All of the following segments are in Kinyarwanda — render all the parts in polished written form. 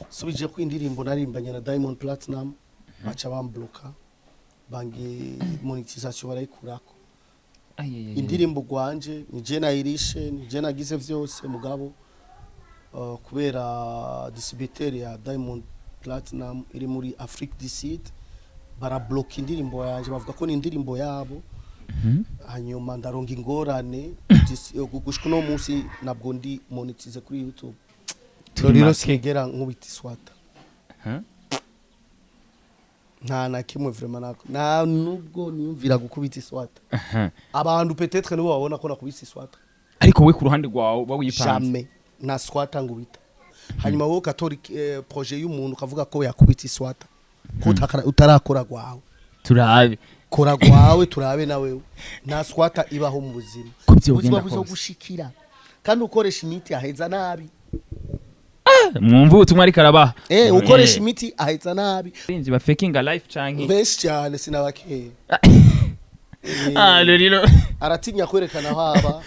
subije ko indirimbo narimbanye na Diamond Platinum baca bambloka bangi monetization barayikurako indirimbo gwanje ni je nayirishe ni je nagize vyose mugabo kubera distributeur ya Diamond Platinum iri muri Afrique du Sud barabloka indirimbo yanje bavuga ko ni indirimbo yabo hanyuma ndaronga ingorane gushika no munsi nabwo ndi monetize kuri YouTube rero sigera nkubita swata nta kimwe vraiment nako na nubwo niyumvira gukubita swata abantu peut-être nibo babona ko nakubita swata ariko we ku ruhande rwawe bawipanze jamais na swata ngubita hanyuma wowe catholic projet y'umuntu kavuga ko yakubita swata ko utarakora gwawe turabe kora gwawe turabe nawe na swata ibaho mu buzima ubuzima buzo gushikira kandi ukoresha imiti aheza nabi mwumva ubutumwa ari karaba ukoresha imiti aheza nabi inzi ba faking a life canke best cyane sinabakeye rero aratinya kwerekana haba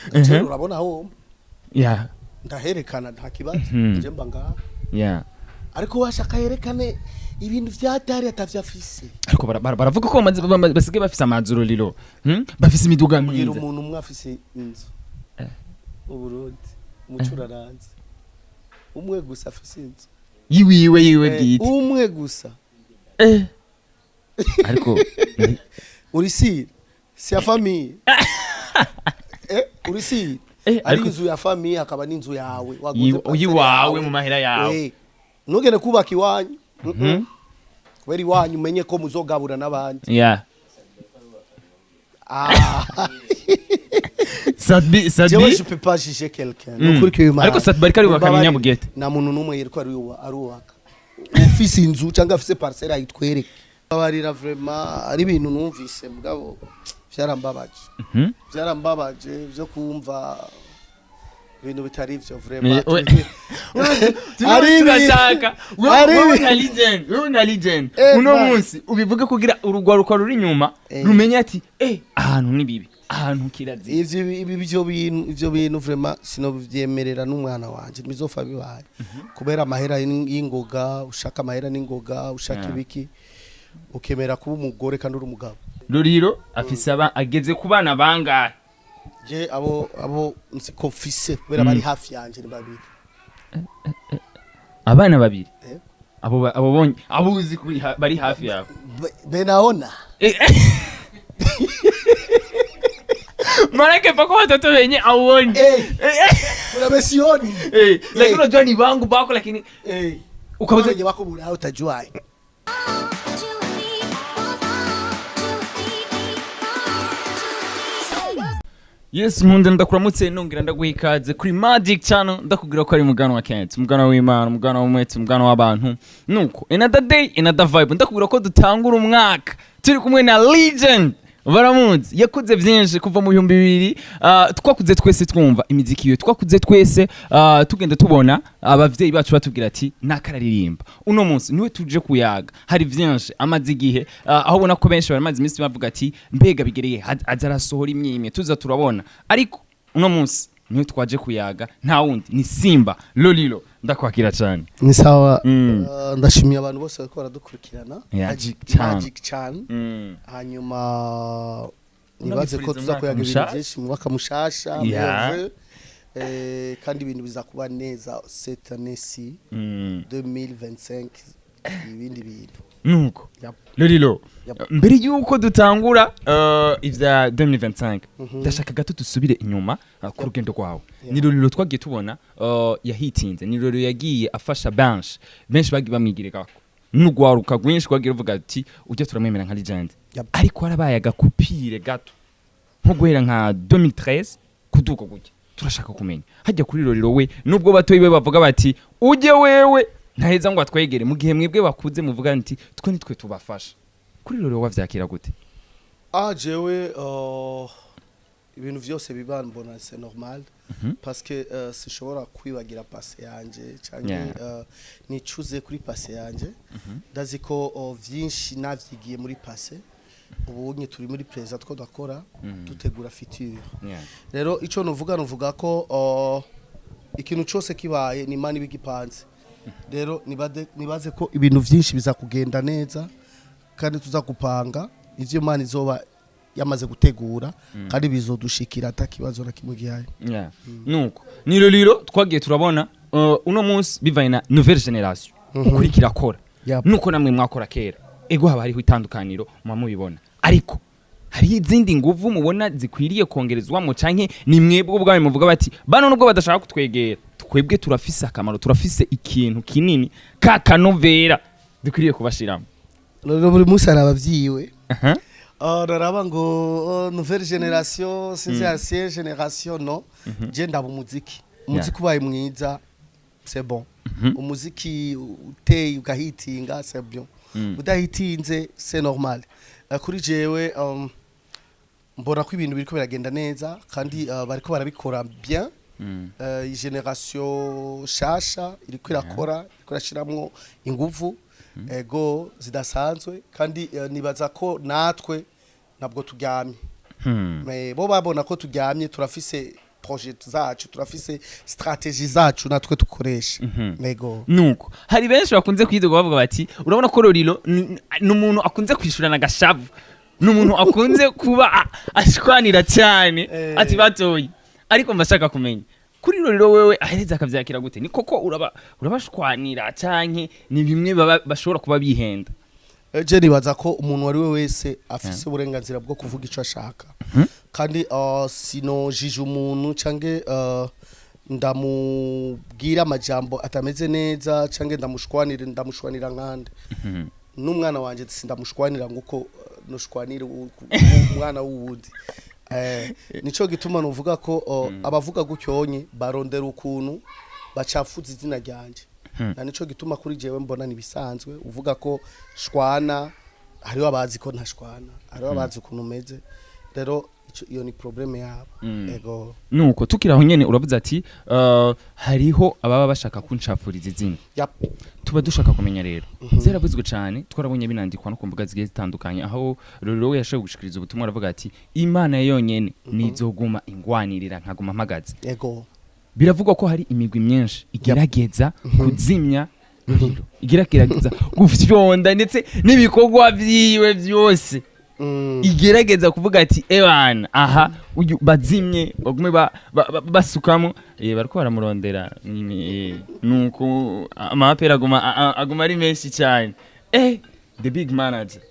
urabona ho ndaherekana nta kibazo nje mba ngaha ariko washaka yerekane ibintu vyatari atavyafise ariko baravuga ko basige bafise amazuro lilo bafise imiduga myiza umuntu umwe afise inzu mu Burundi umucuraranze umwe gusa afise inzu yiwe bwite umwe gusa ariko uri si ya famille uri si ari inzu ya famille akaba n'inzu yawe wawe mu mahera yawe nugene kubaka iwanyu kubera iwanyu umenye ko muzogabura n'abandi Sadbi je peux pas juger quelqu'un ariko Sadbi kari wakamenya bugete na muntu numwe yeriko aruwaka ufise inzu cyangwa afise parcelle ayitwereke babarira vraiment ari ibintu numvise mugabo byarambabaje byo kumva ibintu bitari byo vraiment turashaka wewe na legend uno munsi ubivuge kugira urugwaruko ruri nyuma rumenye ati ahantu ni bibi ahantu kirazi ivyo bintu vraiment sinovyemerera n'umwana wanje bizofa bibaye kubera amahera y'ingoga ushaka amahera n'ingoga ushaka ibiki ukemera kuba umugore kandi uri umugabo Ruriro afise ageze ku bana bangahe je abo nsiko fise kubera bari hafi yanje ni babiri abana babiri abo bonye abuzi bari hafi yawe benaona Marake pako watoto wenye auoni kuna mesioni lakini unajua ni wangu bako lakini ukauza wenye wako bula utajua Yes munde ndakuramutse nongira ndaguha ikaze kuri Magic Channel ndakubwira ko ari mugano wa Kent mugano w'Imana mugano w'umwete mugano w'abantu nuko another day another vibe ndakubwira ko dutangura umwaka turi kumwe na Legend baramuzi yakuze byinshi kuva mu 2000 twakuze twese twumva imiziki yo twakuze twese tugenda tubona abavyeyi bacu batubwira ati nakararirimba uno munsi niwe tuje kuyaga hari byinshi amazi gihe aho ubona ko benshi baramaze iminsi bavuga ati mbega bigereye azarasohora imyimye tuza turabona ariko uno munsi niwe twaje kuyaga nta wundi ni Simba Lolilo ndakwakira cyane ni sawa ndashimiye abantu bose bariko baradukurikirana Magic Channel hanyuma nibaze ko tuza kuyaga ibintu byinshi mu mwaka mushasha kandi ibintu biza kuba neza cette année-ci 2025 ibindi bintu nuko Lolilo mbere yuko dutangura ivya 2025 ndashaka gato tusubire inyuma ku rugendo rwawe ni Lolilo twagiye tubona yahitinze ni Lolilo yagiye afasha benshi bagi bamwigireka n'ugwaruka gwinshi kwagira uvuga ati ujye turamwemera nka Legend ariko arabaye agakupire gato nko guhera nka 2013 kuduka gutya turashaka kumenya hajya kuri Lolilo we nubwo batoyi we bavuga bati ujye wewe ntaheza ngo atwegere mu gihe mwebwe bakuze muvuga nti twe nitwe tubafasha kuri Lolilo wavyakira gute jewe ibintu vyose biba mbona c'est normal parce que sishobora kwibagira passé yanje cyane nicuze kuri passé yanje ndazi ko vyinshi navyigiye muri passé ubunye turi muri présent two dakora dutegura future rero ico nuvuga ko ikintu cyose kibaye ni mani bigipanze rero nibaze ko ibintu byinshi biza kugenda neza kandi tuza gupanga ivyo Imana izoba yamaze gutegura kandi bizodushikira atakibazo na kimwe gihari. Nuko ni rero twagiye turabona uno munsi bivanye na nouvelle generation ukurikira kora nuko namwe mwakora kera ego haba hariho itandukaniro mubibona ariko hari izindi nguvu mubona zikwiriye kongerezwamo canke ni mwebwe ubwawe muvuga bati bano nubwo badashaka kutwegera twebwe turafise akamaro turafise ikintu kinini kakanovera dukwiriye kubashiramo. Rero buri munsi hari abavyiwe naraba ngo nouvelle generation sinzi ancienne generation no je ndaba umuziki ubaye mwiza c'est bon umuziki uteye ugahitinga c'est bien udahitinze c'est normal kuri jewe mbona ko ibintu biriko biragenda neza kandi bariko barabikora bien generation shasha iriko irakora irashiramwo inguvu ego zidasanzwe kandi nibaza ko natwe nabwo turyamye bo babona ko turyamye turafise projet zacu turafise strategie zacu natwe tukoresha ego nuko hari benshi bakunze kwidoga bavuga bati urabona ko Roriro n'umuntu akunze kwishurana gashavu n'umuntu akunze kuba ashwanira cyane ati batoyi ariko mbashaka kumenya kuri Roriro wewe ahereza akavyakira gute ni koko urabashwanira canke ni bimwe bashobora kuba bihenda? Je nibaza ko umuntu wari we wese afise uburenganzira bwo kuvuga ico ashaka kandi sino jije umuntu canke ndamubwira amajambo atameze neza canke ndamushwanira nkande n'umwana wanje sindamushwanira nguko noshwanira umwana wundi nico gituma nuvuga ko abavuga gucyonye barondera ukuntu bacafuza izina ryanje na nico gituma kuri jewe mbona nibisanzwe uvuga ko shwana hariho abazi ko ntashwana hariho abazi ukuntu meze rero iyo ni probleme yabo ego nuko tukiraho nyene uravuze ati hariho ababa bashaka kuncafuriza izina tuba dushaka kumenya rero zeravuzwe cyane twarabonye binandikwa no kumbuga zigiye zitandukanye aho Roriro yashoboye gushikiriza ubutumwa aravuga ati Imana yonyene nizoguma ingwanirira nkaguma mpagaze ego biravugwa ko hari imigwi myinshi igerageza kuzimya Roriro igerageza gufyonda ndetse n'ibikorwa vyiwe byose igerageza kuvuga ati ebana aha bazimye bagume basukamo bariko baramurondera nuko amapera aguma ari menshi cyane the big manager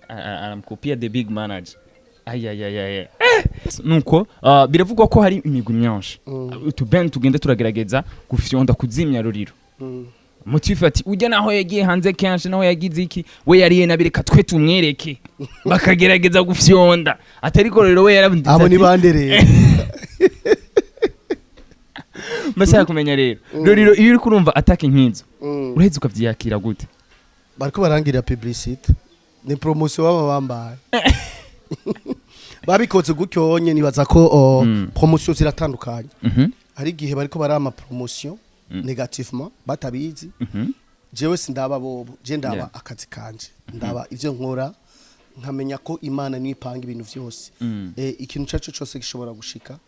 aramkopia the big manager ayayaya nuko biravugwa ko hari imigwi myinshi tugenda turagerageza gufyonda kuzimya Roriro motifu ati ujya naho yagiye hanze kenshi naho yagize iki we yariye nabireka twe tumwereke bakagerageza gufyonda atari ko Roriro we yarabundiza abo ni bandereye mbashaka kumenya rero Roriro iyo uri kurumva atake nkizo uraheze ukavyakira gute? bariko barangira publicité ni promotion baba bambaye babikoze gucyonye nibaza ko promotion ziratandukanye hari gihe bariko barama promotion negativement batabizi jewe sindaba bobo je ndaba akazi kanje ndaba ivyo nkora nkamenya ko Imana nipanga ibintu vyose ikintu cyacu cyose gishobora gushika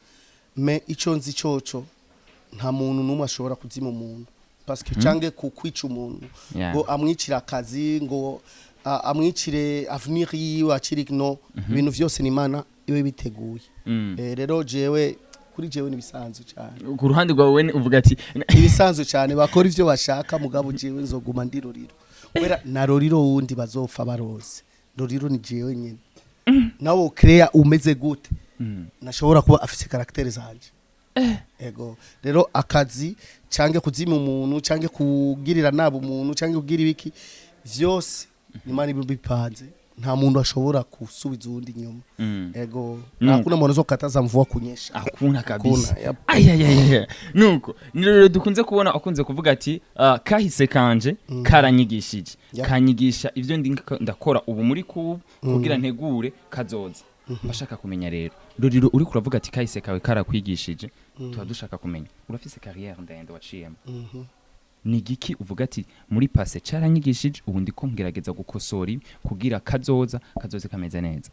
me ico nzi cyoco nta muntu numwe ashobora kuzima umuntu parce que cange kukwica umuntu ngo amwicira akazi ngo amwicire avenir yiwe akiri no ibintu vyose ni Imana iwe biteguye rero jewe kuri jewe nibisanzwe cyane ku ruhande rwawe uvuga ati ibisanzwe cyane bakora ivyo bashaka mugabo jewe nzoguma ndi Roriro kubera na Roriro wundi bazopfa barose Roriro ni jewe nyene nawo create umeze gute nashobora kuba afise karaktere zanje ego rero akazi cange kuzima umuntu cange kugirira nabo umuntu cange kugira ibiki vyose Imana ibipanze nta muntu ashobora kusubiza undi nyuma ego nakuna muntu zokataza mvua kunyesha akuna kabisa ayayaya nuko ni Roriro dukunze kubona akunze kuvuga ati kahise kanje karanyigishije kanyigisha ivyo ndakora ubu muri kugira ntegure kazoza bashaka kumenya rero Roriro uri kuravuga ati kahise kawe karakwigishije tuba dushaka kumenya urafise carrière ndende waciyemo ni giki uvuga ati muri passé caranyigishije ubu ndiko ngerageza gukosora kugira kazoza kameze neza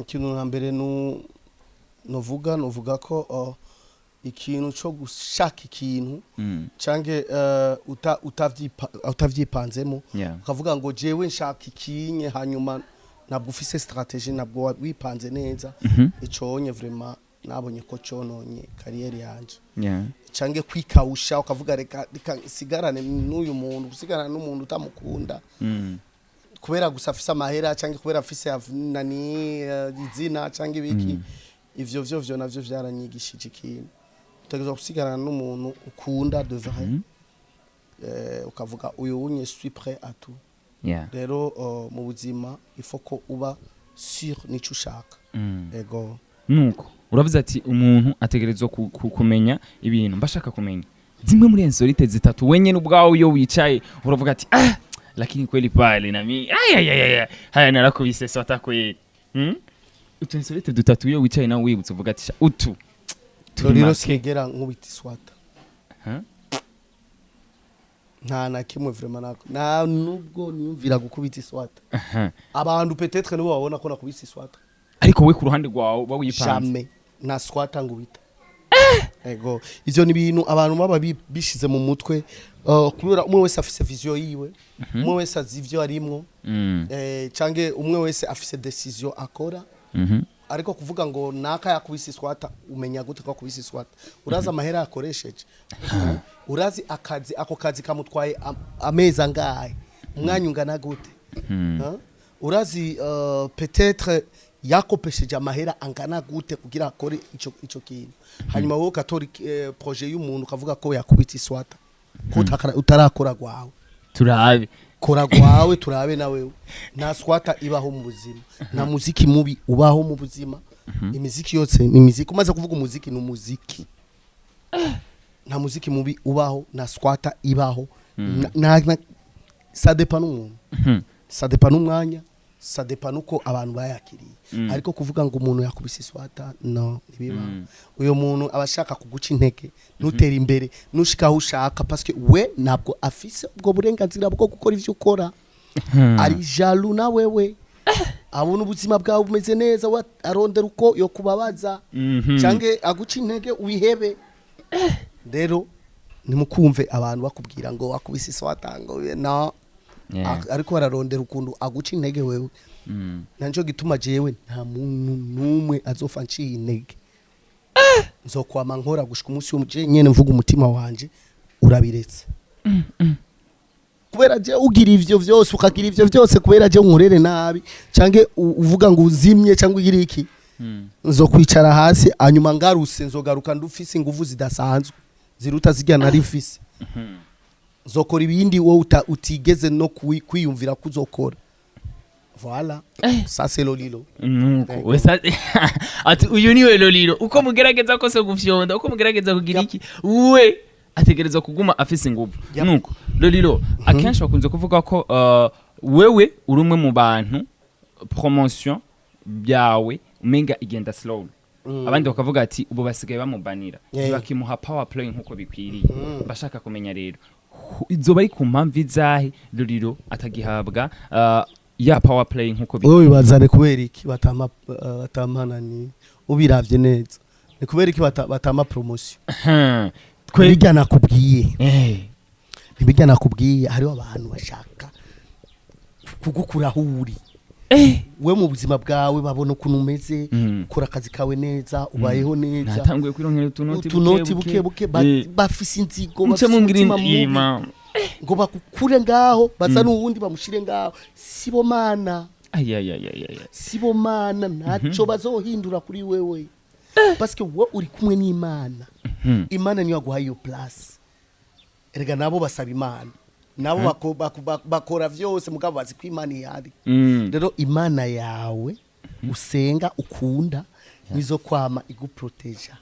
kintu nambere novuga ko ikintu cyo gushaka ikintu canke utavyipanzemo ukavuga ngo jewe nshaka ikinye hanyuma nabwo ufise strategie nabwo wipanze neza iconye vraiment nabonye ko cononye kariyeri yanje canke kwikawusha ukavuga reka sigarane n'uyu muntu usigarana n'umuntu utamukunda kubera gusa afise amahera canke kubera afise nani izina canke ibiki ivyo navyo vyaranyigishije ikintu utegeza gusigarana n'umuntu ukunda de vrai ukavuga uyu unye suis prêt à tout rero mu buzima ifo ko uba sur nico ushaka ego nuko uravuze ati umuntu ategerezwa kumenya ibintu mbashaka kumenya zimwe muri insolite zitatu wenye n'ubwawe iyo wicaye uravuga ati lakini kweli pale na mimi haya narakubise swata kweli utu insolite dutatu iyo wicaye nawe wibutse uvuga ati utu rero sigera nkubita swata nta na kimwe vraiment na nubwo niyumvira gukubita swata abantu peut-être nibo babona ko nakubita swata ariko we ku ruhande rwawe bawipanze jamais na swata ngubita ego ivyo ni ibintu abantu baba bishize mu mutwe kubera umwe wese afise vision yiwe umwe wese azi ivyo arimwo canke umwe wese afise decision akora ariko kuvuga ngo naka yakubise swata umenya gute ko yakubise swata uraza amahera yakoresheje urazi ako kazi kamutwaye amezi angahe umwanya ungana gute urazi peut-être yakopesheje amahera angana gute kugira akore ico kintu hanyuma wowe katori projet y'umuntu kavuga ko yakubita swata ko utarakora gwawe turabe kora gwawe turabe nawe nta swata ibaho mu buzima na muziki mubi ubaho mu buzima imiziki yose ni muziki umaze kuvuga umuziki ni umuziki nta muziki mubi ubaho na swata ibaho na ça dépend n'umuntu ça dépend n'umwanya ça dépend uko abantu bayakiriye ariko kuvuga ngo umuntu yakubise swata no nibiba uyo muntu abashaka kuguca intege nutera imbere nushikaho ushaka parce que we nabwo afise ubwo burenganzira bwo gukora ivyo ukora ari jaloux na wewe abona ubuzima bwawe bumeze neza arondera uko yo kubabaza canke aguca intege wihebe rero nimukumve abantu bakubwira ngo wakubise swata ngo no ariko bararondera ukuntu aguca intege wewe nanjo gituma jewe nta muntu numwe azofa nciye intege nzokwama nkora gushika umunsi w'umuje nyene mvuga umutima wanje urabiretse kubera je ugira ivyo vyose ukagira ivyo vyose kubera je nkorere nabi canke uvuga ngo uzimye canke ugira iki nzokwicara hasi anyuma ngaruse nzogaruka ndufise inguvu zidasanzwe ziruta zijya nari mfise zokora ibindi wowe utigeze no kwiyumvira kuzokora voilà ça c'est lolilo wesa ati uyu niwe lolilo uko mugerageza kose gufyonda uko mugerageza kugira iki we ategereza kuguma afise inguvu nuko lolilo akenshi bakunze kuvuga ko wewe uri umwe mu bantu promotion byawe umenga igenda slow abandi bakavuga ati ubu basigaye bamubanira bakimuha power play nkuko bikwiriye bashaka kumenya rero izoba ari ku mpamvu izahe lolilo atagihabwa ya power play nkuko bikwiriye wowe bazane kubera iki batamana ni ubiravye neza ni kubera iki batama promotion kwega nakubwiye nibijya nakubwiye hariho abantu bashaka kugukura huri we mu buzima bwawe babona ukuntu umeze ukora akazi kawe neza ubayeho neza natanguye kwironkera utunoti buke bafise inzigo ngo bakukure ngaho baza n'uwundi bamushire ngaho sibo mana sibo mana naco bazohindura kuri wewe parce que we uri kumwe n'Imana Imana niyo yaguhaye iyo place erega nabo basaba Imana nabo bakora vyose mugabo bazi ko Imana ihari rero Imana yawe usenga ukunda nizo kwama iguproteja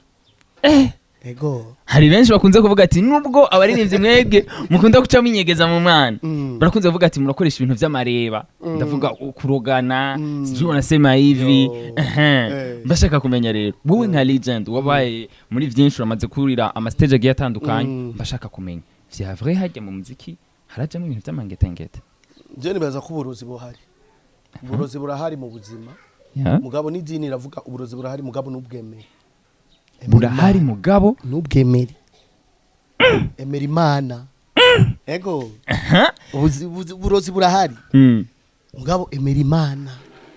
ego hari benshi bakunze kuvuga ati nubwo abaririmbyi mwege mukunda gucamo inyegeza mu mwana barakunze kuvuga ati murakoresha ibintu vy'amareba ndavuga kurogana sijuna sema hivi bashaka kumenya rero wowe nka legend wabaye muri vyinshi uramaze kurira ama stage agiye atandukanye bashaka kumenya vya vrai hajya mu muziki harajamo ibintu vy'amangetengete je nibaza ko uburozi buhari uburozi burahari mu buzima mugabo n'idini iravuga uburozi burahari mugabo n'ubwemeye burahari mugabo nubwemere emera imana ego uburozi burahari mugabo emera imana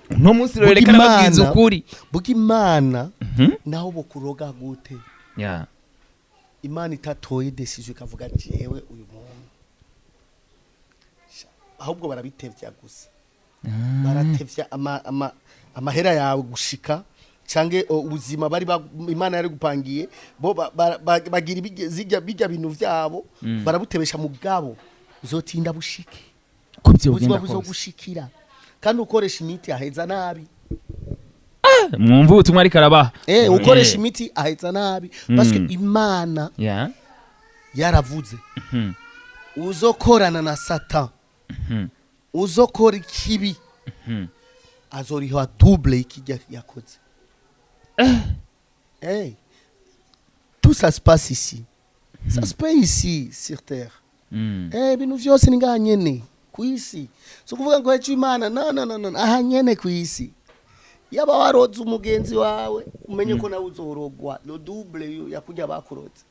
no munsi rero reka nababwiza ukuri buga imana naho bokuroga gute imana itatoye decision ikavuga jewe uyu muntu ahubwo barabitevya gusa baratevya amahera yawe gushika cange ubuzima bari imana yari gupangiye bo bagira bijya bintu vyabo barabutebesha mugabo uzotinda bushike ko byogenda buzogushikira kandi ukoresha imiti aheza nabi mwumva ubutumwa ari karabaha ukoresha imiti aheza nabi parce que imana yaravuze uzokorana na Satan uzokora ikibi azoriha double ikijya yakoze tout ça se passe ici ça se passe ici sur terre bintu vyose ni nganyene kwisi so kuvuga ngo hecho imana no aha nyene kwisi yaba waroza umugenzi wawe umenye ko nawe uzorogwa lo double yakujya bakuroza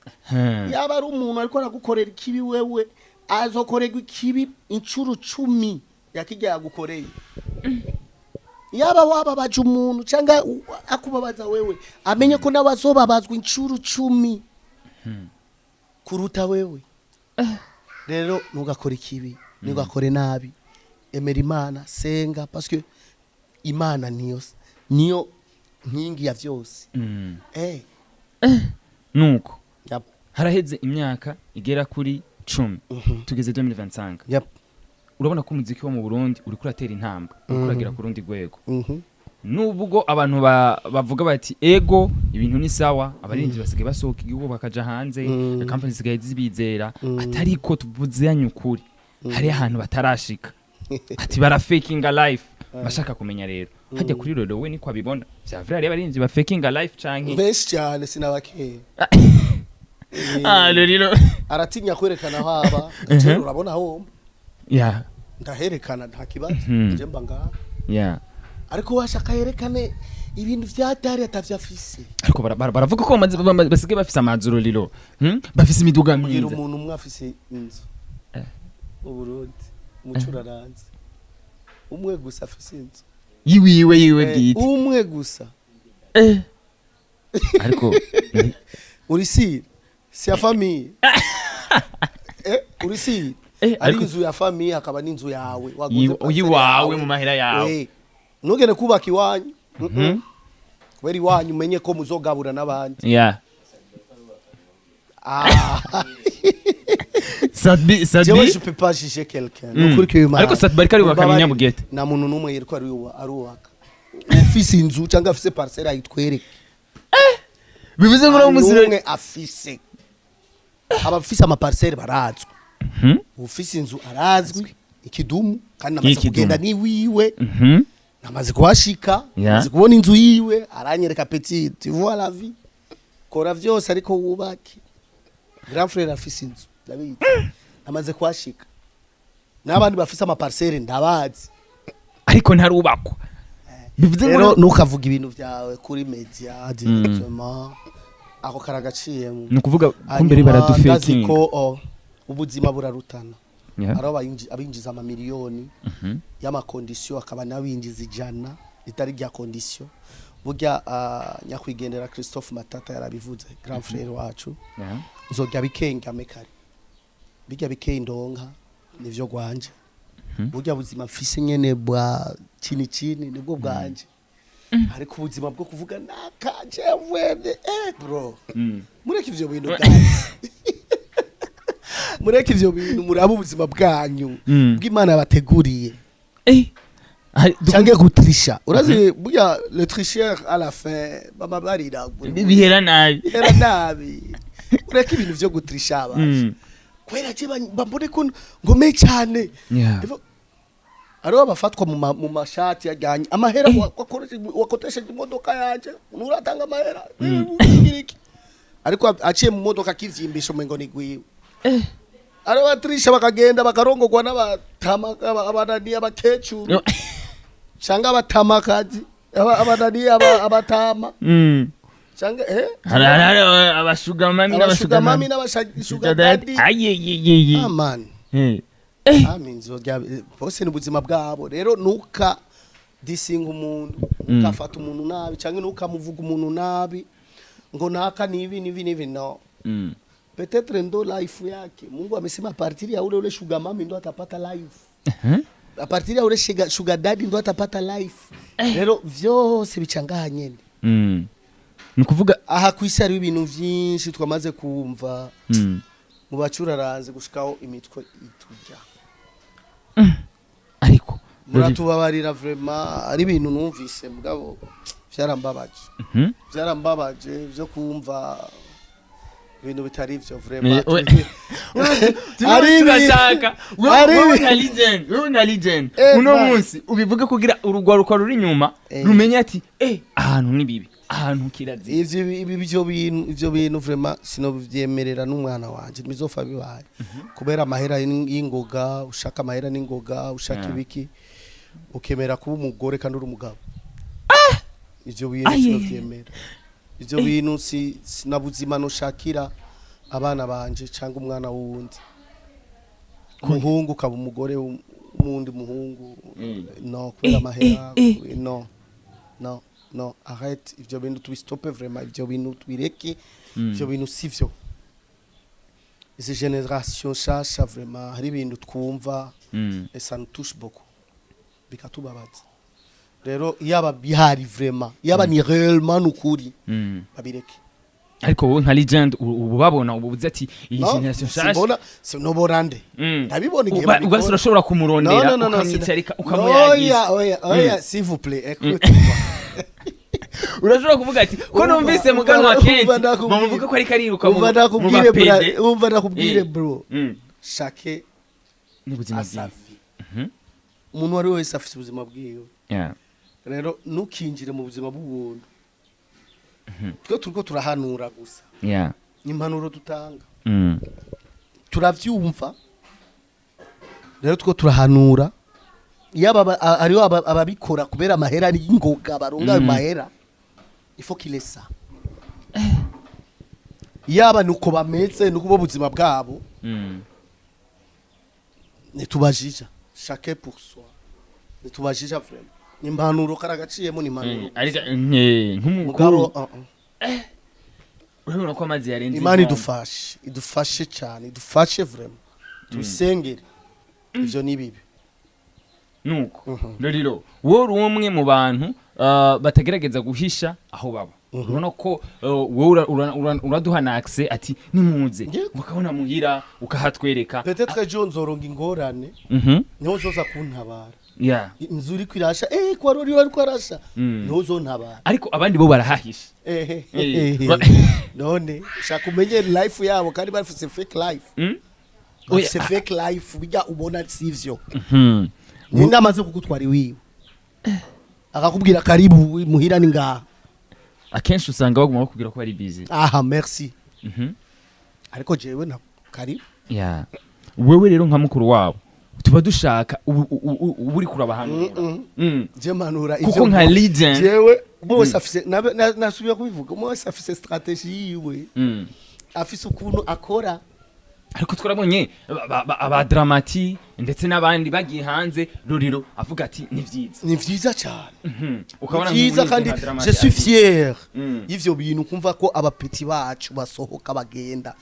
yaba ari umuntu ariko aragukorera ikibi wewe azokorerwa ikibi incuru 10 yakijya yagukoreye yaba wababaje umuntu cyangwa akubabaza wewe amenye ko nawe azobabazwa incuru 10 kuruta wewe rero ntugakora ikibi ntugakore nabi emera imana senga parce que imana niyo nkingi ya vyose nuko haraheze imyaka igera kuri 10 tugeze 2025 urabona ko umuziki wo mu Burundi uri kuratera intambwe uragira ku rundi rwego nubwo abantu bavuga bati ego ibintu ni sawa abarinzi basigaye basohoka igihugu bakaja hanze company zisigaye zibizera atari ko tuvuzanye ukuri hari ahantu batarashika ati bara faking a life bashaka kumenya rero hajya kuri rero we niko abibona vya vrai ari abarinzi ba faking a life canke best cyane sinabakeye rero aratinya kwerekana haba urabona ho ndaherekana nta kibazo nje mba ngaha ariko washaka yerekane ibintu vyatari atavyafise ariko baravuga ko basigaye bafise amazuru riro bafise imiduga myiza umuntu umwe afise inzu mu Burundi mucuraranze umwe gusa afise inzu yiwe bwite umwe gusa ariko urisi si ya famille urisi ari inzu ya famille akaba n'inzu yawe wawe mu mahera yawe ntugende kubaka iwanyu kubera iwanyu umenye ko muzogabura n'abandi Sadbi je peux pas juger quelqu'un ariko Sadbi kari wakanya mugete na muntu numwe yeriko arubaka ufise inzu cyangwa afise parcelle ayitwereke bivuze ngo umwe afise abafise ama parcelle barazwe ufise inzu arazwi ikidumu kandi namaze kugenda ni wiwe namaze kuhashika namaze kubona inzu yiwe aranyereka petite tu vois la vie kora vyose ariko wubake grand frère afise inzu ndabizi namaze kuhashika n'abandi bafise ama parcelle ndabazi ariko ntarubakwa bivuze ngo nukavuga ibintu vyawe kuri media directement ako karagaciyemo nukuvuga ko mbere baradufeking ko ubuzima burarutana aro abinjiza ama miliyoni y'ama condition akaba nabinjiza ijana itari rya condition burya nyakwigendera Christophe Matata yarabivuze grand frère wacu uzogya bikenga mekari bijya bikendonka nivyo gwanje burya buzima mfise nyene bwa chini nibwo bwanje ariko ubuzima bwo kuvuga nakaje wene bro mureke ivyo bintu bwanje mureke ivyo bintu muraba ubuzima bwanyu bw'Imana yabateguriye cyangwa gutrisha urazi burya le tricheur à la fin baba barira bihera nabi mureke ibintu vyo gutrisha abaje kwera kiba mbone ko ngome cyane ariho abafatwa mu mashati yajyanye amahera wakotesheje imodoka yanje nuratanga amahera ariko aciye mu modoka kivyimbisha umengo ni gwiwe ari batrisha bakagenda bakarongorwa n'abatama abanani abakecuru cyangwa abatamakazi abanani abatama cyangwa hari abashugamami abashugamami n'abashuga daddy ayeyeyeye aman aminzo bose n'ubuzima bwabo rero nuka disinga umuntu ukafata umuntu nabi cyangwa nukamuvuga umuntu nabi ngo naka nivi no peut-être ndo life yake Mungu amesema partir ya ule shugamami ndo atapata life a partir ya ule sugar daddy ndo atapata life rero vyose bichanganye nukuvuga aha kwisi ari ibintu vyinshi twamaze kumva mu bacuraraze gushikaho imitwe itujya ariko muratubabarira vraiment ari ibintu numvise mugabo vyarambabaje byo kumva ibintu bitari byo vraiment ari bashaka wewe nka legend uno munsi ubivuga kugira urugwaruka ruri nyuma rumenye ati ahantu nibibi ahantu kirazi ivyo bintu vraiment sinobyemerera n'umwana wanje bizofa bibaye kubera amahera y'ingoga ushaka amahera n'ingoga ushaka ibiki ukemera kuba umugore kandi uri umugabo ivyo bintu sinovyemera ivyo bintu sinabuzima no shakira abana banje cyangwa umwana wundi umuhungu kaba umugore w'undi muhungu no kubera amahera no arrête ivyo bintu tubistope vraiment ivyo bintu tubireke ivyo bintu sivyo izi generation shasha vraiment hari ibintu twumva et ça nous touche beaucoup bikatubabaza rero yaba bihari vraiment yaba ni réellement nukuri babireke ariko wowe nka legend ubabona ubuze ati iyi generation shasha simbona sinoborande ndabibona igihe ugasura urashobora kumurondera ukamwicarika ukamuyagiza oya s'il vous plaît écoute urashobora kuvuga ati ko numvise muganwa kenshi bamuvuga ko ari kariruka mu bapede umva nakubwire bro shake n'ubuzima bwiwe umuntu wari wese afite ubuzima bwiwe rero nukinjire mu buzima bw'ubundi twe turiko turahanura gusa impanuro dutanga turavyumva rero two turahanura yaba ariyo ababikora kubera amahera ari ingoga baronga ayo mahera ifo kilesa yaba nuko bameze nuko bo buzima bwabo netubajija chacun pour soi netubajija vraiment impanuro karagaciyemo ni impanuro ariko nk'umugabo urabona ko amazi yarenze imana idufashe cyane idufashe vraiment tubisengere ivyo ni bibi nuko rero wowe umwe mu bantu batagerageza guhisha aho baba urabona ko wowe uraduhana access ati nimuze bakabona muhira ukahatwereka peut-être John zoronga ingorane niho zoza kuntabara inzuri kwirasha kwa rori wari kwarasha niho zontabara ariko abandi bo barahahisha none shaka umenye life yabo kandi bafise fake life bafise fake life bijya ubona sivyo ninda amaze kugutwara iwiwe akakubwira karibu muhira ni ngaha akenshi usanga baguma bakubwira ko bari busy merci ariko jewe na karibu wewe rero nka mukuru wabo tuba dushaka uburi kurabahanura je manura kuko nka legend jewe bose afise nasubiye kubivuga bose afise strategy yiwe afise ukuntu akora ariko twarabonye abadramati ndetse n'abandi bagiye hanze ruriro avuga ati ni vyiza cyane ukabona vyiza kandi je suis fier ivyo bintu kumva ko abapeti bacu basohoka bagenda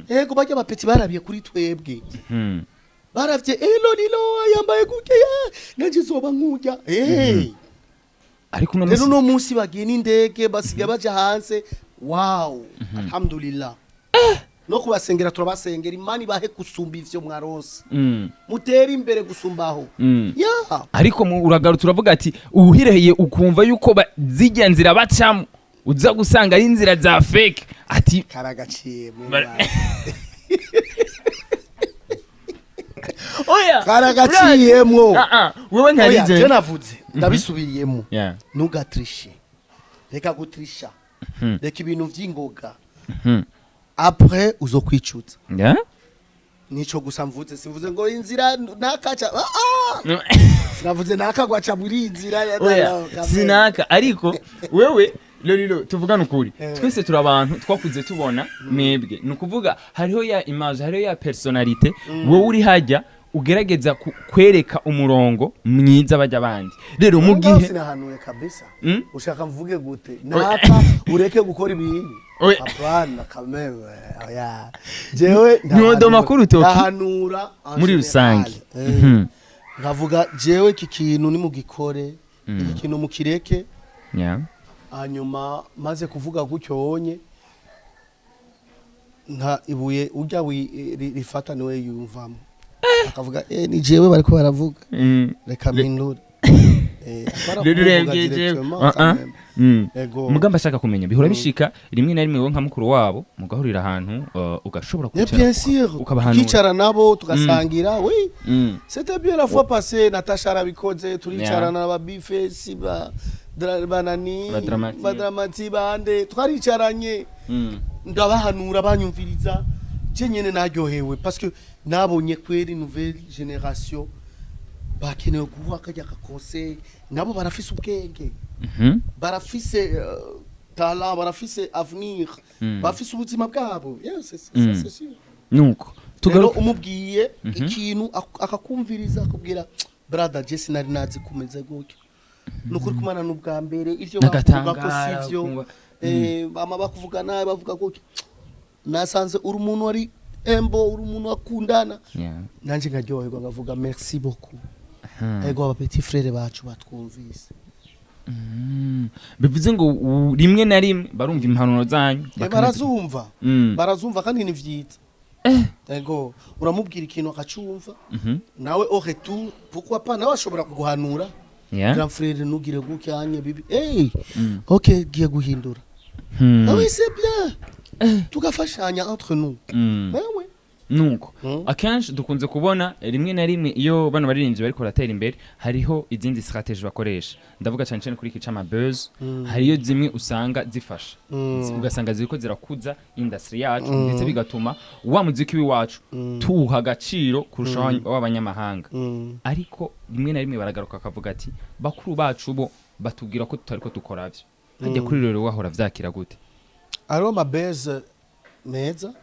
yego bajya abapeti barabiye kuri twebwe baravye lolilo yambaye kuke nanje zoba nkujya ariko no munsi bagiye n'indege basiga baje hanze wow alhamdulillah no kubasengera turabasengera imani bahe kusumba ivyo mwarose mutera imbere gusumbaho ariko uragaru turavuga ati uhireye ukumva yuko zijya nzira bacamo uza gusanga ari inzira za fake ati karagaciye mu karagaciyemwo wewe nka legend je navuze ndabisubiriyemo nugatrishe reka gutrisha reka ibintu vy'ingoga après uzokwicuza nico gusa mvuze simvuze ngo inzira nakaca sinavuze nakagwaca muri inzira sinaka ariko wewe rero tuvugana ukuri Eh. twese turi abantu twakuze tubona mwebwe ni ukuvuga hariho ya image hariho ya personalite wowe uri hajya ugerageza kwereka umurongo mwiza bajya abandi rero mu gihe sinahanuye kabisa Mm? ushaka mvuge gute naka ureke gukora ibintu Oye. apana kameme oya jewe Ntiwodoma ndahanura- kuri urutoki? ndahanura en muri general. rusange Eh, nkavuga jewe iki kintu nimugikore iki kintu mukireke yeah. hanyuma maze kuvuga gutyo wonye nta ibuye ujya rifata niwe yumvamo akavuga ni jewe bariko baravuga reka mpindure rero urebye jewe ego mugamba ashaka kumenya bihora bishika rimwe na rimwe wowe nka mukuru wabo mugahurira ahantu ugashobora bien sûr ukabahanura tukicara nabo tugasangira oui Mm. c'était bien la fois passée Natasha arabikoze turicarana n'ababife siba banani badramati bande twaricaranye Mm. ndabahanura banyumviriza je nyene naryohewe parce que nabonye kweri nouvelle génération bakenewe guha kajya ka conseil nabo barafise ubwenge Mhm. barafise talent barafise avenir bafise ubuzima bwabo yes c'est sûr nuko rero tugaruka umubwiye ikintu akakumviriza akubwira brother je sinari nazi kumeze gutyo nukuri kumana n'ubwa mbere ivyo bavuga ko sivyo bama bakuvuga nabi bavuga gutyo nasanze uri umuntu wari embo uri umuntu akundana Yeah. nanje nkaryoherwa ngavuga merci beaucoup ego aba petit frère bacu batwumvise bivuze ngo rimwe na rimwe barumva impanuro zanyu barazumva Mm. barazumva kandi ni vyiza ego uramubwira ikintu akacumva Mhm. nawe au retour pourquoi pas nawe ashobora kuguhanura Yeah. grand frère nugire gukyanye bibi ok giye guhindura Hmm. ah oui c'est bien tugafashanya entre nous Mm. wewe nuko Mm. akenshi dukunze kubona rimwe na rimwe iyo bano baririmbyi bariko baratera imbere hariho izindi strategie bakoresha ndavuga cyane cyane kuri iki cama buzz hariyo zimwe usanga zifasha ugasanga ziriko zirakuza industry yacu ndetse bigatuma wa muziki w'iwacu tuwuha agaciro kurusha w'abanyamahanga ariko rimwe na rimwe baragaruka akavuga ati bakuru bacu bo batubwira ko tutariko dukora byo hajya kuri rero wahora vyakira gute ariho amabeze meza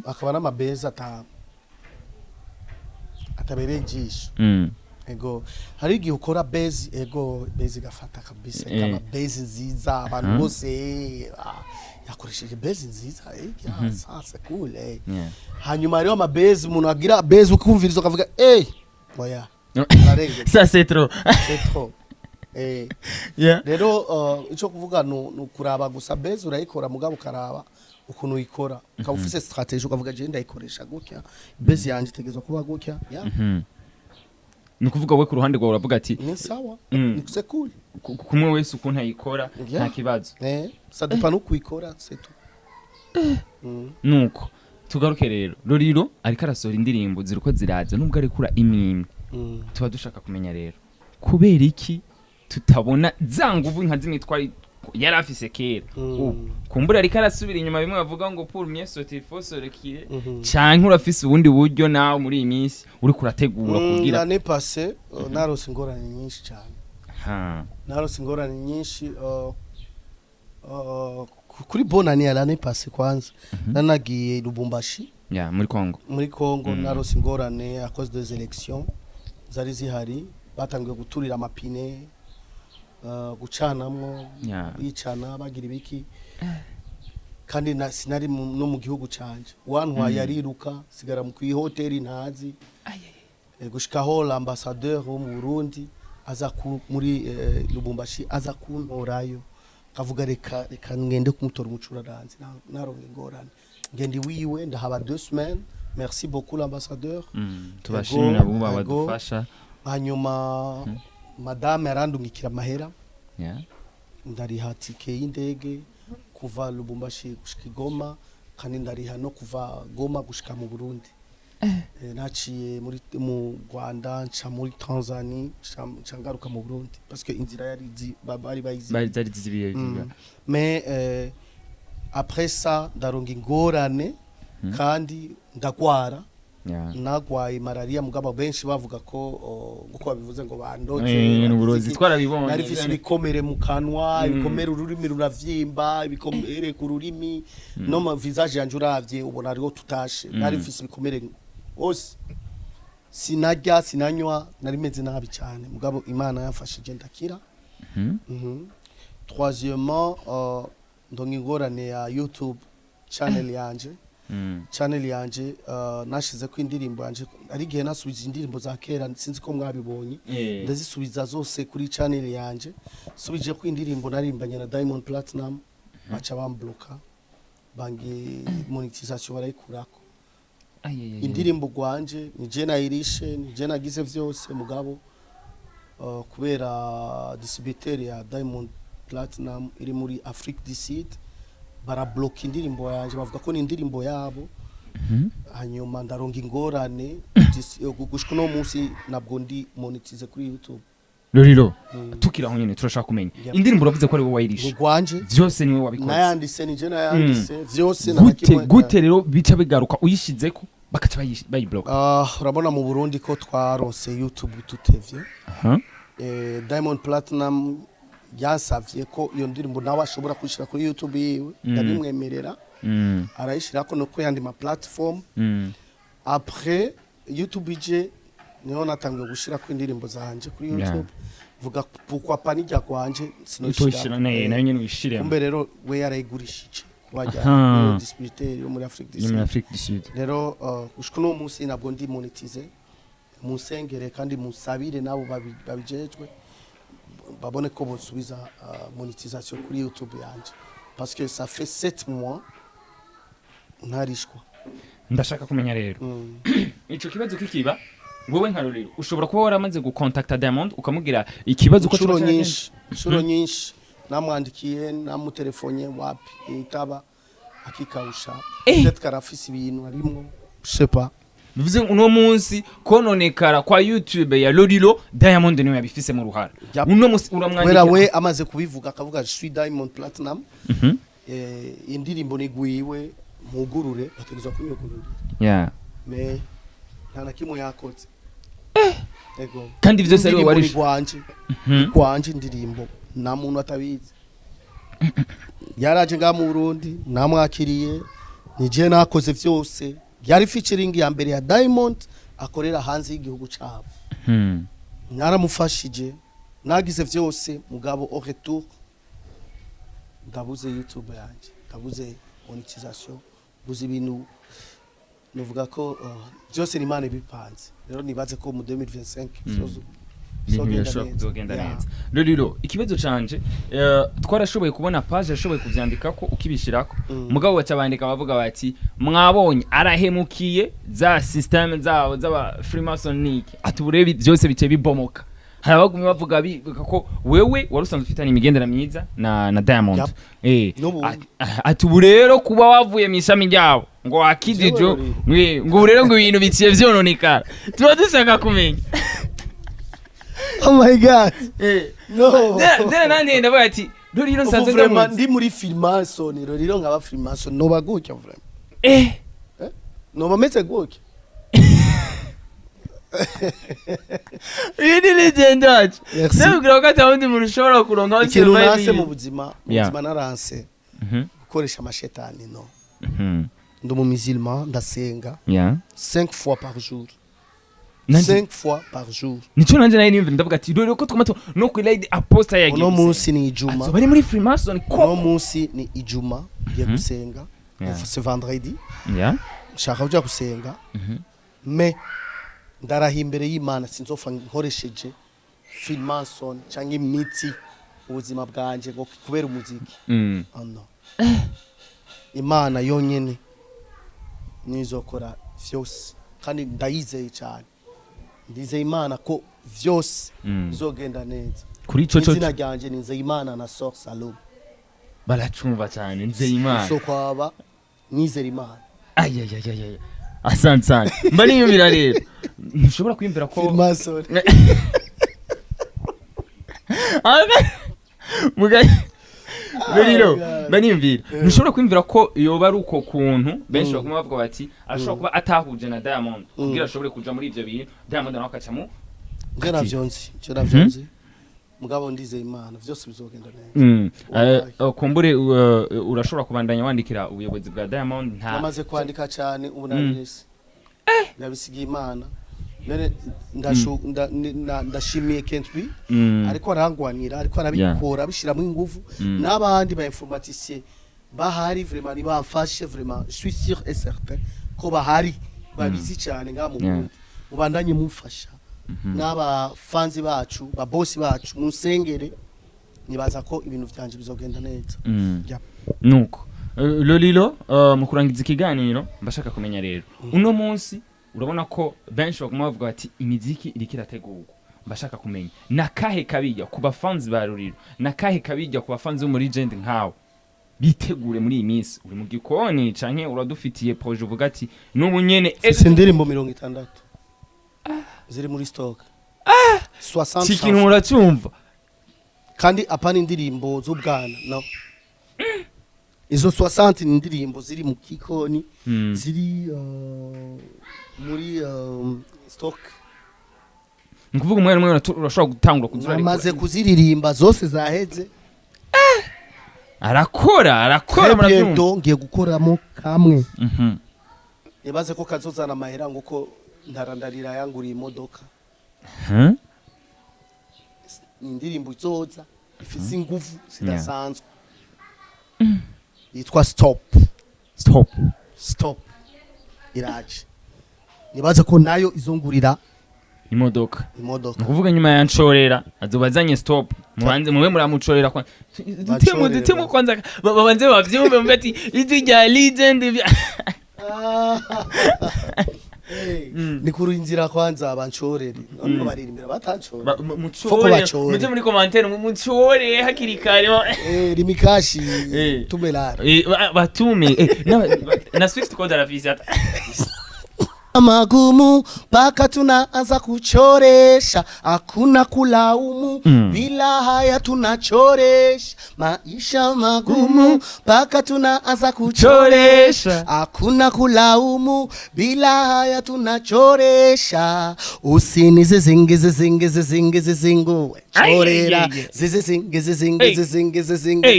akaba n'amabeze atabereye ijisho Mm. ego hari igihe ukora base ego base igafata kabisa kama base nziza abantu bose yakoresheje base nziza ça c'est cool Yeah. hanyuma hariho amabase umuntu agira base ukumviriza ukavuga oya Ça c'est trop. c'est trop Yeah. rero ico kuvuga no kuraba gusa base urayikora mugabo ukaraba ukuntu uyikora ukaba ufise strategie ukavuga je ndayikoresha gutya base yanje itegezwa kuba gutya Ni ukuvuga we ku ruhande rwawe uravuga ati ni sawa Mm. c'est cool kumwe wese ukuntu ayikora Yeah. nta kibazo ça dépend uko uyikora c'est tout nuko tugaruke rero Roriro ariko arasohora indirimbo ziriko ziraza nubwo ari kura imimwe tuba dushaka kumenya rero kubera iki tutabona za nguvu nka zimwe twari yari afise kera kumbura ariko arasubira inyuma bimwe bavuga ngo pour mieux sauter faut se reculer canke urafise ubundi buryo nawe muri iyi minsi uri kurategura kugira l'année passée narose ingorane nyinshi cyane ha narose ingorane nyinshi kuri bonne année l'année passée kwanza nanagiye Lubumbashi ya muri Kongo muri Congo narose ingorane à cause des élections zari zihari batangiye guturira amapine gucanamwo Yeah. bicana bagira ibiki kandi sinari no mu gihugu canje wantwaye ariruka sigara mu kwihoteli ntazi gushikaho l'ambassadeur wo mu Burundi aza muri Lubumbashi aza kuntorayo kavuga reka ngende kumutora umucuraranzi naronke ingorane ngende wiwe ndahaba 2 semaines merci beaucoup l'ambassadeur tubashimira abo badufasha hanyuma madame yarandungikira amahera yeah. ndariha tike y'indege kuva Lubumbashi gushika Goma kandi ndariha no kuva Goma gushika mu Burundi naciye mu Rwanda nca muri Tanzania ncangaruka mu Burundi parce que inzira yari bari bayizi zari zibiye mais après ça ndaronga ingorane kandi ndagwara nagwaye malaria mugabo benshi bavuga ko nguko babivuze ngo bandoze n'uburozi twarabibonye nari fisi ibikomere mu kanwa ibikomere ururimi ruravyimba ibikomere ku rurimi no ma visage yanje uravye ubona ariho tutashe nari fisi ibikomere ose sinarya sinanywa nari meze nabi cyane mugabo Imana yamfashije ndakira troisièmement ndonga ingorane ya YouTube channel yanje channel yanje nashize ko indirimbo yanje ari gihe nasubije indirimbo za kera sinzi ko mwabibonye ndazisubiza zose kuri channel yanje subije ko indirimbo narimbanye na Diamond Platinum baca bambloka bangi monetization barayikurako indirimbo gwanje ni je nayirishe ni je nagize vyose mugabo kubera distributeur ya Diamond Platinum iri muri Afrique du Sud barabloka indirimbo yanje bavuga ko ni indirimbo yabo hanyuma ndaronga ingorane gushika no munsi nabwo ndi monetize kuri YouTube Lorilo tukiraho nyine turashaka kumenya indirimbo uravuze ko ari wowe wayirisha gwanje byose niwe wabikoze nayandise ni je nayandise vyose gute rero bica bigaruka uyishizeko bakaca bayibloka urabona mu Burundi ko twarose YouTube tutevye Diamond Platinum yasavye ko iyo ndirimbo nawe ashobora kwishira kuri YouTube yiwe ndabimwemerera arayishira ko no kuyandi ma platform après YouTube ije niho natangiye gushira ko indirimbo zanje kuri YouTube vuga pourquoi pas nijya kwanje sinoshira nayo nyene wishire kumbe rero we yarayigurishije kubajya distributeur yo muri Afrique du Sud rero ushiko no munsi nabwo ndi monetize musengere kandi musabire nabo babijejwe babone ko bosubiza monétisation kuri YouTube yanje parce que ça fait 7 mois ntarishwa ndashaka kumenya rero ico kibazo kikiba wowe nka Lorilo ushobora kuba waramaze gukontakta Diamond ukamugira ikibazo ko shuro nyinshi namwandikiye namutelefonye wapi itaba akikausha peut-être karafisi ibintu arimo je sais pas bivuze uno munsi kononekara kwa YouTube ya Lorilo Diamond niwe yabifise mu ruhara uno munsi uramwandika we amaze kubivuga akavuga je suis Diamond Platinum indirimbo nigwiwe mugurure bategezwa kunyugurura mais nta kimwe yakoze ego kandi byose ari wari kwanje indirimbo nta muntu atabizi yaraje nga mu Burundi namwakiriye nije nakoze vyose yari featuring ya mbere ya Diamond akorera hanze y'igihugu cyabo naramufashije nagize vyose mugabo au retour ndabuze YouTube yanje ndabuze monétisation buze ibintu nuvuga ko byose Imana bipanze rero nibaze ko mu 2025 bizogenda neza Lorilo ikibazo canje twarashoboye kubona page yashoboye kuvyandika ko ukibishirako mugabo bacabandika bavuga bati mwabonye arahemukiye za system zabo z'aba Freemasonic atuburebi byose bice bibomoka harabagumye bavuga ko wewe warusanzwe ufitanye imigendera myiza na Diamond atuburero kuba wavuye mishami ryabo ngo akidijo ngo rero ngo ibintu biciye vyononekara tuba dushaka kumenya oh my god no nande ndavuga ati Lorilo nsanze vraiment ndi muri Freemason Lorilo ngaba Freemason no bagutya vraiment no bameze gutya Yini legend wacu nabwira ko atawundi muntu ushobora kuronka ikintu nase mu buzima naranse gukoresha amashetani no ndo mu musulman ndasenga 5 fois par jour 5 fois par jour nico nanje nayo nimvira ndavuga ati Lorilo ko twamato no ku Lady Apostle yagiye no munsi ni ijuma bari muri Freemason ko no munsi ni ijuma ngiye gusenga c'est vendredi shaka uja gusenga mais ndaraha imbere y'Imana sinzofa nkoresheje Freemason cyangwa imiti ubuzima bwanje ngo kubera umuziki no Imana yonyene nizokora vyose kandi ndayizeye cyane ndizeye Imana ko vyose bizogenda neza kuri ico izina ryanje nizeye Imana na Sor Salom baracumva cyane nzeye Imana so kwaba nizeye Imana asante sana mbari yumvira rero ntushobora kwimvira ko Rero banimvira ntushobora kwimvira ko yoba ari uko kuntu benshi baguma bavuga bati ashobora kuba atahuje na Diamond kugira ashobore kuja muri ivyo bintu Diamond nawe akacamo nje navyonzi mugabo ndizeye Imana vyose bizogenda neza kumbure urashobora kubandanya wandikira ubuyobozi bwa Diamond nta namaze kwandika cyane ubu nabirese nabisigiye Imana none ndashimiye Kentry ariko arangwanira ariko arabikora bishiramo ingufu n'abandi ba informaticiens bahari vraiment ni bamfashe vraiment je suis sûr et certain ko bahari babizi cyane ngamu mubandanye mumfasha n'aba fans bacu ba boss bacu musengere nibaza ko ibintu byanje bizogenda neza nuko Lolilo mu kurangiza ikiganiro mbashaka kumenya rero uno munsi urabona ko benshi baguma bavuga bati imiziki iriko irategurwa mbashaka kumenya nakahe kabijya ku bafans ba Lolilo nakahe kabijya ku bafans bo muri Legend nkawe bitegure muri iyi minsi uri mu gikoni canke uradufitiye projet uvuga ati n'ubu nyene indirimbo 60 ziri muri stock 60 kikintu uracyumva kandi apana indirimbo z'ubwana no izo 60 indirimbo ziri mu kikoni ziri muri stock nkuvuga umwe urashobora gutangura kuzura maze kuziririmba zose zaheze arakora murabyumva ngiye gukoramo kamwe nibaze ko kazozana amahera nguko ndarandarira yanguriye imodoka indirimbo izoza ifise ingufu zidasanzwe yitwa stop iraje nibaze ko nayo izongurira imodoka ukuvuga nyuma ya nshorera azobazanye stop mubanze mube muramucorera kwa dutemo kwanza babanze bavyumve mbati ijwi rya Legend nikuru inzira kwanza abanshorere none baririmbira batanshora muje muri commentaire mucore hakirikare rimikashi tumelara batume na Swift code la visita magumu paka tunaanza kuchoresha hakuna kulaumu bila haya tunachoresha maisha magumu paka tunaanza kuchoresha hakuna kulaumu bila haya tunachoresha usinize zingeze zingowe chorera zingeze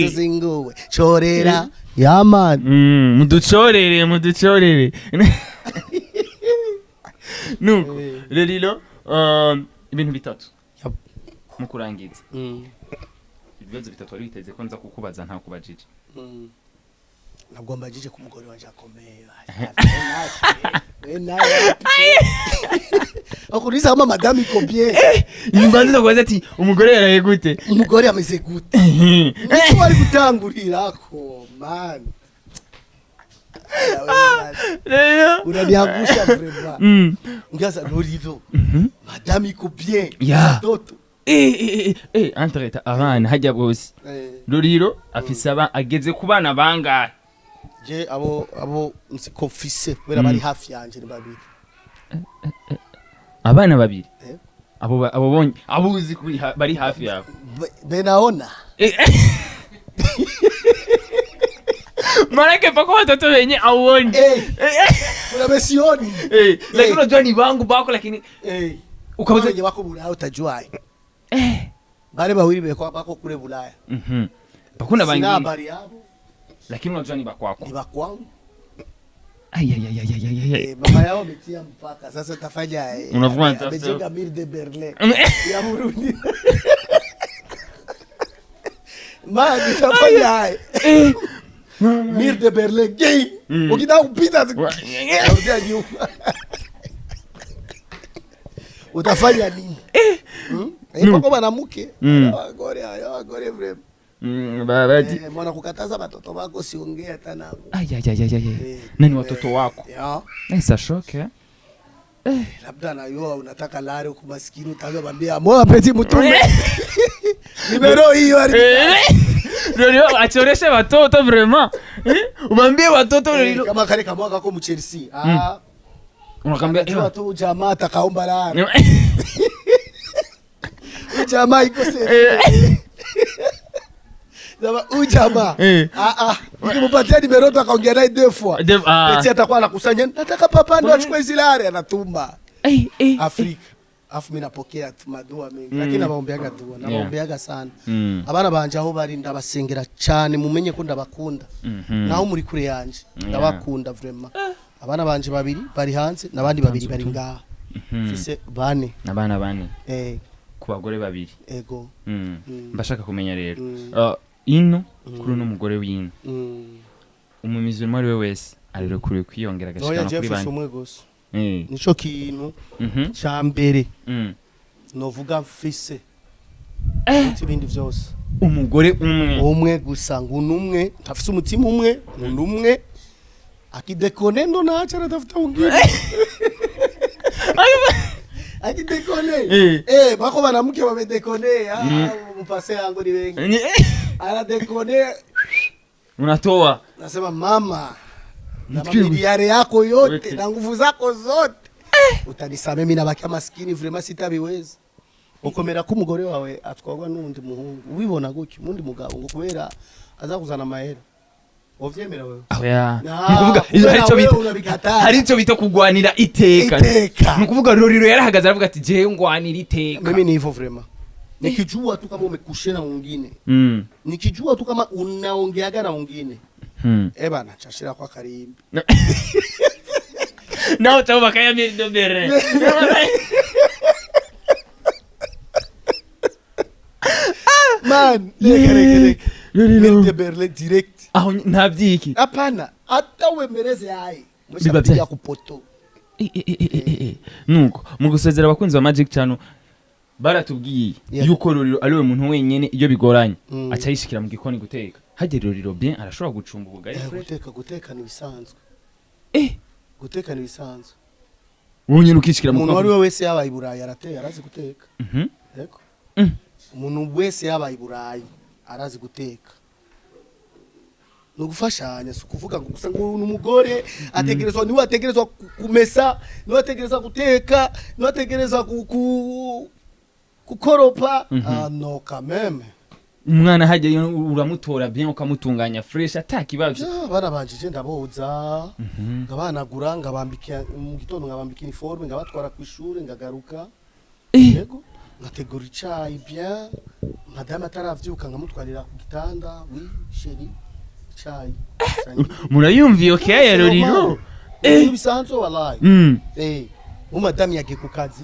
zingowe chorera yaman muduchorere nuko Lolilo ibintu bitatu mu kurangiza ibibazo bitatu wari biteze ko nza kukubaza nta kubajije ntabwo mbajije ku mugore wanje akomeye akuriza kama madame combien imbanze ndakubaza ati umugore yaraye gute umugore ameze gute niko ari gutangurira ko man unaniangusha vraiment ngiaza Lolilo madame combien toto entreta abana hajya bose Lolilo afise ageze ku bana bangahe je abo nsikofise kubera bari hafi yanje ni babiri abana babiri abo bonye abuzi bari hafi yawe benaona Manake pako watoto wenye auoni kuna mesioni lakini unajua ni wangu bako lakini ukaweza wenye wako Bulaya utajua bale bawili bako kule Bulaya pakuna bangi sina habari yao lakini unajua ni bako wako ni bako wangu mama yao metia mpaka sasa tafanya unavuma amejenga Mire de Berlin ya Burundi mama tafanya Mire de Berlin gay ukitaka kupita urudia nyuma utafanya nini mpaka mwanamke agore vrem babati mwana kukataza watoto wako siongea hata nao nani watoto wako sasa shoke labda na yeye unataka lare kwa maskini utaambia moyo apeti mtume nimero hiyo Lolilo achoreshe watoto vraiment umwambie watoto Lolilo kama kale kama kako mu Chelsea unakwambia watu jamaa atakaomba lare jamaa iko Ujama. Ukimpatia nimero tu akaongea naye 2 fois. Eti atakuwa anakusanya nataka papa ndo achukue zilare anatuma. Afrika. Afu mimi napokea madua mengi lakini nabaombeaga dua nabaombeaga sana. Abana banje aho bari ndabasengera cyane mumenye ko ndabakunda. Naho muri kure yanje ndabakunda vraiment. Abana banje babiri bari hanze nabandi babiri bari ngaha. Fise bane. Abana bane. Ku bagore babiri. Ego. Mbashaka kumenya rero. Ino kuri no mugore w'ino. Umumizwe ari we wese arire kuri kwiyongera gashikana kuri bane. Nico kintu cha mbere novuga mfise ibindi vyose umugore umwe gusa ngunumwe ntafise umutima umwe ngunumwe akidekone ndo nacha aratafuta ungine akidekone bako banamuke bamedekone mpase yangu ni wengi anadekone unatoa nasema mama na miliari yako yote na nguvu zako zote utanisamea mimi nabaki maskini vraiment sitabiweza ukomera ko umugore wawe atwagwa n'undi muhungu ubibona guki mundi mugabo ngo kubera azakuzana mahera ovyemera wewe nukuvuga hari cyo bita kugwanira iteka nukuvuga Roriro yarahagaze aravuga ati je ngwanira iteka mimi ni hivyo vraiment nikijua tu kama umekushena mwingine nikijua tu kama unaongeaga na mwingine bana chashira kwa Karimbi nao tawa kaya Mire de Berlin man Mire de Berlin direct aho ntabyiki hapana hata wemereze yayi mshapiga kupoto nuko mu gusezera abakunzi ba Magic Channel baratubwiye yuko Roriro ari we muntu wenyene iyo bigoranye aca yishikira mu gikoni guteka hajye Roriro bien arashobora gucumba ubugari guteka ni bisanzwe guteka ni bisanzwe wonyene ukishikira mu muntu wari wese yabaye i Burayi arateye arazi guteka yego umuntu wese yabaye i Burayi arazi guteka no gufashanya so kuvuga ngo gusa ngo umugore ategerezwa niwe ategerezwa kumesa niwe ategerezwa guteka niwe ategerezwa kukoropa no kameme umwana hajye uramutora bien ukamutunganya fresh atakibaje barabanjije ndaboza ngabanagura ngabambika mu gitondo ngabambika uniforme ngabatwara ku ishuri ngagaruka yego ngategura icayi bien madame ataravyuka ngamutwarira ku gitanda oui chérie chai murayumviye okay ya Roriro bisanzwe wallahi madame yake ku kazi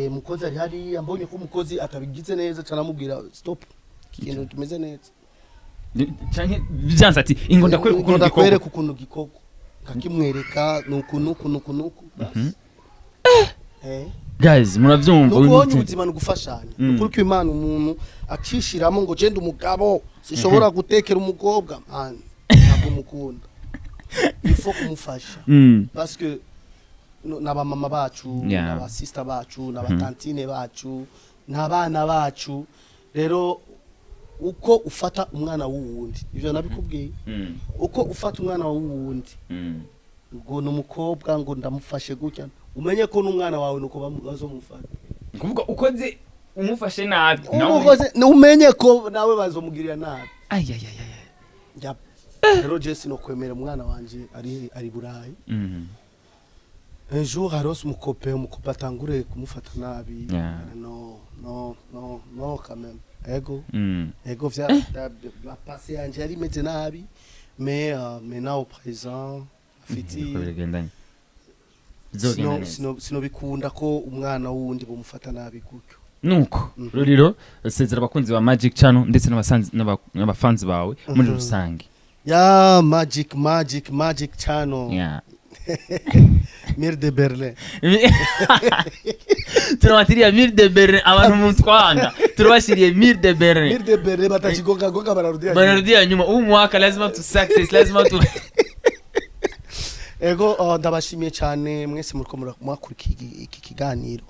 mukozi ari hari ambonye ko umukozi atabigize neza cyane amubwira stop kintu kimeze neza cyane byanza ati ingo ndakwereka ukuntu gikoko kakimwereka nuku guys muravyumva ubuzima n'ugufashanya kuko Imana umuntu acishiramo ngo genda umugabo sishobora gutekera umukobwa man ntabwo mukunda ifo kumufasha parce que naba mama bacu naba sister bacu naba tantine bacu nabana bacu rero uko ufata umwana w'uwundi ivyo nabikubwiye uko ufata umwana w'uwundi ngo numukobwa ngo ndamufashe gutya umenye ko n'umwana wawe nuko bazomufata kuvuga ukoze umufashe nabi umenye ko nawe bazomugirira nabi ay rero Jesse no kwemera umwana wanje ari Burayi un jour haros umukope atangure kumufata nabi no quand même ego vya la passé yanje yari meze nabi mais maintenant au présent afiti sino bikunda ko umwana wundi bomufata nabi gutyo nuko Roriro sezera abakunzi ba Magic Channel ndetse n'abafanzi bawe muri rusange ya Magic Channel Mire de Berlin tunabatiriye Mire de Berlin abantu mu Twanda turabashiriye Mire de Berlin batachigoga bararudia nyuma umwaka lazima tu success lazima tu ego ndabashimiye cyane mwese muriko mwakurikira iki kiganiro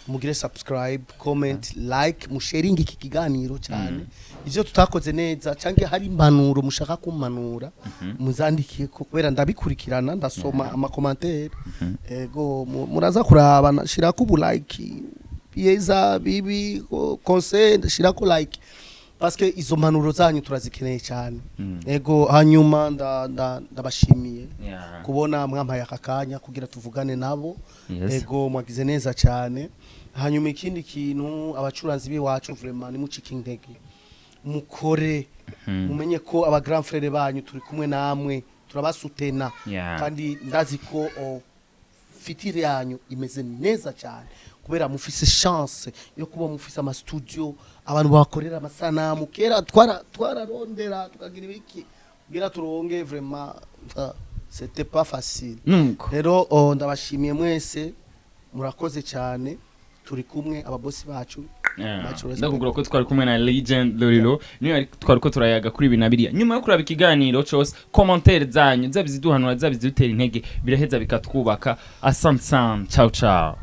mugire subscribe comment like musharing iki kiganiro cyane ivyo tutakoze neza canke hari impanuro mushaka kumpanura muzandikiye ko kubera ndabikurikirana ndasoma ama commentaire ego muraza kuraba shira ku like yeza bibi conseil shira ku like parce que izo mpanuro zanyu turazikeneye cyane ego hanyuma ndabashimiye Yeah. kubona mwampaye akakanya kugira tuvugane nabo Yes. ego mwagize neza cyane hanyuma ikindi kintu abacuranzi biwacu vraiment ni mucika intege mukore mumenye ko aba grand frère banyu turi kumwe namwe turabasutena Yeah. kandi ndazi ko fitire yanyu imeze neza cyane kubera mufise chance yo kuba mufise ama studio abantu bakorera amasanamu kera twararondera tukagira ibiki kugira turonge vraiment c'était pas facile Nuko. rero ndabashimiye mwese murakoze cyane turi kumwe ababosi bacu ndakubwira ko twari kumwe na Legend Lorilo niyo twari ko turayaga kuri ibi na biriya nyuma yo kuraba ikiganiro cyose commentaire zanyu zabiziduhanura zabizidutera intege biraheza bikatwubaka asante sana ciao ciao